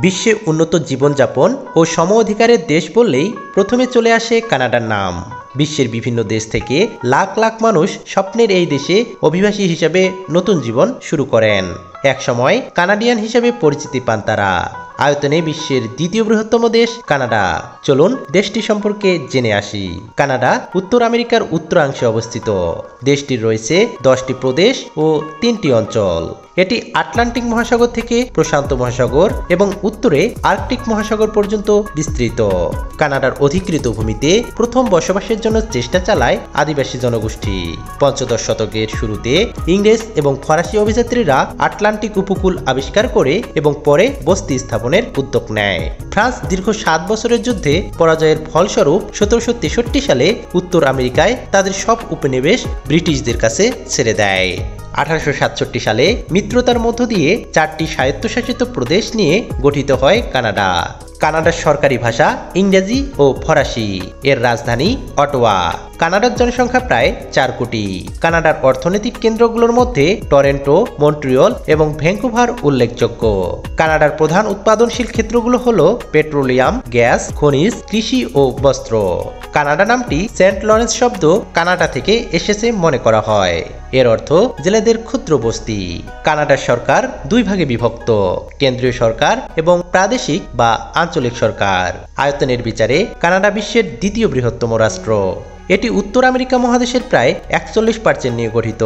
বিশ্বে উন্নত জীবনযাপন ও সম অধিকারের দেশ বললেই প্রথমে চলে আসে কানাডার নাম। বিশ্বের বিভিন্ন দেশ থেকে লাখ লাখ মানুষ স্বপ্নের এই দেশে অভিবাসী হিসেবে নতুন জীবন শুরু করেন। একসময় কানাডিয়ান হিসেবে পরিচিতি পান তারা। আয়তনে বিশ্বের দ্বিতীয় বৃহত্তম দেশ কানাডা। চলুন দেশটি সম্পর্কে জেনে আসি। কানাডা উত্তর আমেরিকার উত্তরাংশে অবস্থিত। দেশটির রয়েছে 10টি প্রদেশ ও 3টি অঞ্চল। এটি আটলান্টিক মহাসাগর থেকে প্রশান্ত মহাসাগর এবং উত্তরে আর্কটিক মহাসাগর পর্যন্ত বিস্তৃত। কানাডার অধিকৃত ভূমিতে প্রথম বসবাসের জন্য চেষ্টা চালায় আদিবাসী জনগোষ্ঠী। পঞ্চদশ শতকের শুরুতে ইংরেজ এবং ফরাসি অভিযাত্রীরা আটলান্টিক উপকূল আবিষ্কার করে এবং পরে বস্তি স্থাপনের উদ্যোগ নেয়। ফ্রান্স দীর্ঘ 7 বছরের যুদ্ধে পরাজয়ের ফলস্বরূপ 1763 সালে উত্তর আমেরিকায় তাদের সব উপনিবেশ ব্রিটিশদের কাছে ছেড়ে দেয়। 1867 সালে মিত্রতার মধ্য দিয়ে 4টি স্বায়ত্তশাসিত প্রদেশ নিয়ে গঠিত হয় কানাডা। কানাডার সরকারি ভাষা ইংরেজি ও ফরাসি। এর রাজধানী অটোয়া। কানাডার জনসংখ্যা প্রায় 4 কোটি। কানাডার অর্থনৈতিক কেন্দ্রগুলোর মধ্যে টরন্টো, মন্ট্রিয়ল এবং ভ্যাঙ্কুভার উল্লেখযোগ্য। কানাডার প্রধান উৎপাদনশীল ক্ষেত্রগুলো হলো পেট্রোলিয়াম, গ্যাস, খনিজ, কৃষি ও বস্ত্র। কানাডা নামটি সেন্ট লরেন্স শব্দ কানাডা থেকে এসেছে মনে করা হয়। এর অর্থ জেলেদের ক্ষুদ্র বস্তি। কানাডার সরকার 2 ভাগে বিভক্ত, কেন্দ্রীয় সরকার এবং প্রাদেশিক বা আঞ্চলিক সরকার। আয়তনের বিচারে কানাডা বিশ্বের দ্বিতীয় বৃহত্তম রাষ্ট্র। এটি উত্তর আমেরিকা মহাদেশের প্রায় 41% নিয়ে গঠিত।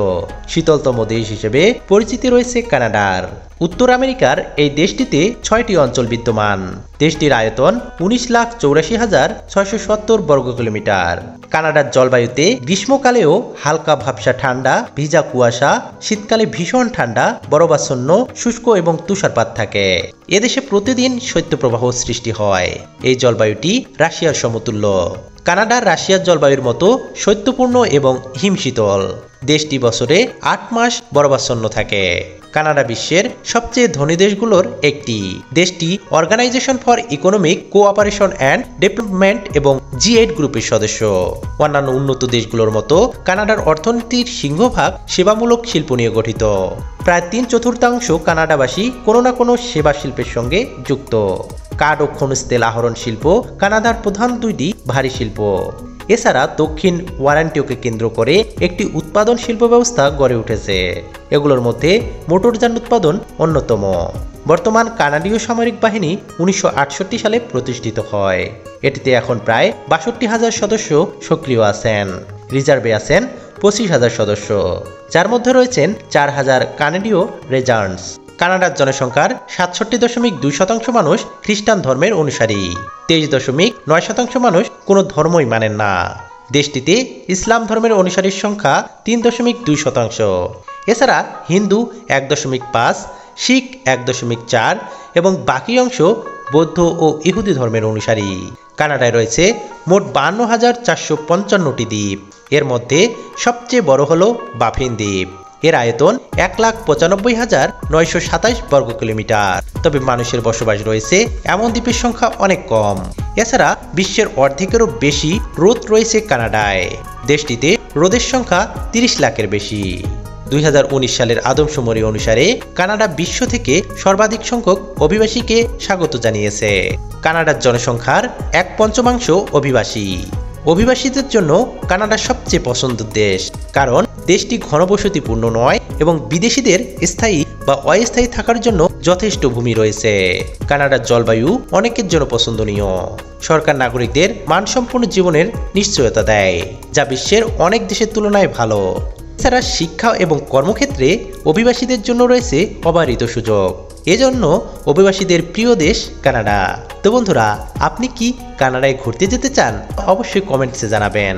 শীতলতম দেশ হিসেবে পরিচিতি রয়েছে কানাডার। উত্তর আমেরিকার এই দেশটিতে 6টি অঞ্চল বিদ্যমান। দেশটির আয়তন 19,84,670 বর্গ কিলোমিটার। কানাডার জলবায়ুতে গ্রীষ্মকালেও হালকা ভাবসা ঠান্ডা, ভিজা কুয়াশা, শীতকালে ভীষণ ঠান্ডা, বরফাচ্ছন্ন, শুষ্ক এবং তুষারপাত থাকে। এদেশে প্রতিদিন শৈত্যপ্রবাহ সৃষ্টি হয়। এই জলবায়ুটি রাশিয়ার সমতুল্য। কানাডার রাশিয়ার জলবায়ুর মতো শৈত্যপূর্ণ এবং হিমশীতল। দেশটি বছরে 8 মাস বরফাচ্ছন্ন থাকে। কানাডা বিশ্বের সবচেয়ে ধনী দেশগুলোর একটি। দেশটি organisation for economic cooperation and development এবং G8 গ্রুপের সদস্য। অন্যান্য উন্নত দেশগুলোর মতো কানাডার অর্থনীতির সিংহভাগ সেবামূলক শিল্প নিয়ে গঠিত। প্রায় 3/4 কানাডাবাসী কোনো না কোনো সেবা শিল্পের সঙ্গে যুক্ত। কাঠ ও খনিজ তেল আহরণ শিল্প কানাডার প্রধান 2টি ভারী শিল্প। এছাড়া দক্ষিণ ওয়ারান্টিওকে কেন্দ্র করে একটি উৎপাদন শিল্প ব্যবস্থা গড়ে উঠেছে। এগুলোর মধ্যে মোটরযান উৎপাদন অন্যতম। বর্তমান কানাডীয় সামরিক বাহিনী 1968 সালে প্রতিষ্ঠিত হয়। এটিতে এখন প্রায় 62,000 সদস্য সক্রিয় আছেন। রিজার্ভে আছেন 25,000 সদস্য, যার মধ্যে রয়েছেন 4,000 কানাডীয় রেজার্ভস। কানাডার জনসংখ্যার 67.2% মানুষ খ্রিস্টান ধর্মের অনুসারী। 23.9% মানুষ কোনো ধর্মই মানেন না। দেশটিতে ইসলাম ধর্মের অনুসারীর সংখ্যা 3.2%। এছাড়া হিন্দু 1.5, শিখ 1.4 এবং বাকি অংশ বৌদ্ধ ও ইহুদি ধর্মের অনুসারী। কানাডায় রয়েছে মোট 52,455টি দ্বীপ। এর মধ্যে সবচেয়ে বড় হল বাফিন দ্বীপ। এর আয়তন 1,95,927 বর্গ কিলোমিটার। তবে মানুষের বসবাস রয়েছে এমন দ্বীপের সংখ্যা অনেক কম। এছাড়া বিশ্বের অর্ধেকেরও বেশি হ্রদ রয়েছে কানাডায়। দেশটিতে হ্রদের সংখ্যা 30 লাখের বেশি। 2019 সালের আদমশুমারি অনুসারে কানাডা বিশ্ব থেকে সর্বাধিক সংখ্যক অভিবাসীকে স্বাগত জানিয়েছে। কানাডার জনসংখ্যার 1/5 অভিবাসী। অভিবাসীদের জন্য কানাডা সবচেয়ে পছন্দের দেশ, কারণ দেশটি ঘনবসতিপূর্ণ নয় এবং বিদেশিদের স্থায়ী বা অস্থায়ী থাকার জন্য যথেষ্ট ভূমি রয়েছে। কানাডার জলবায়ু অনেকের জন্য পছন্দনীয়। সরকার নাগরিকদের মানসম্পন্ন জীবনের নিশ্চয়তা দেয়, যা বিশ্বের অনেক দেশের তুলনায় ভালো। এছাড়া শিক্ষা এবং কর্মক্ষেত্রে অভিবাসীদের জন্য রয়েছে অবারিত সুযোগ। এজন্য অভিবাসীদের প্রিয় দেশ কানাডা। তো বন্ধুরা, আপনি কি কানাডায় ঘুরতে যেতে চান? অবশ্যই কমেন্টসে জানাবেন।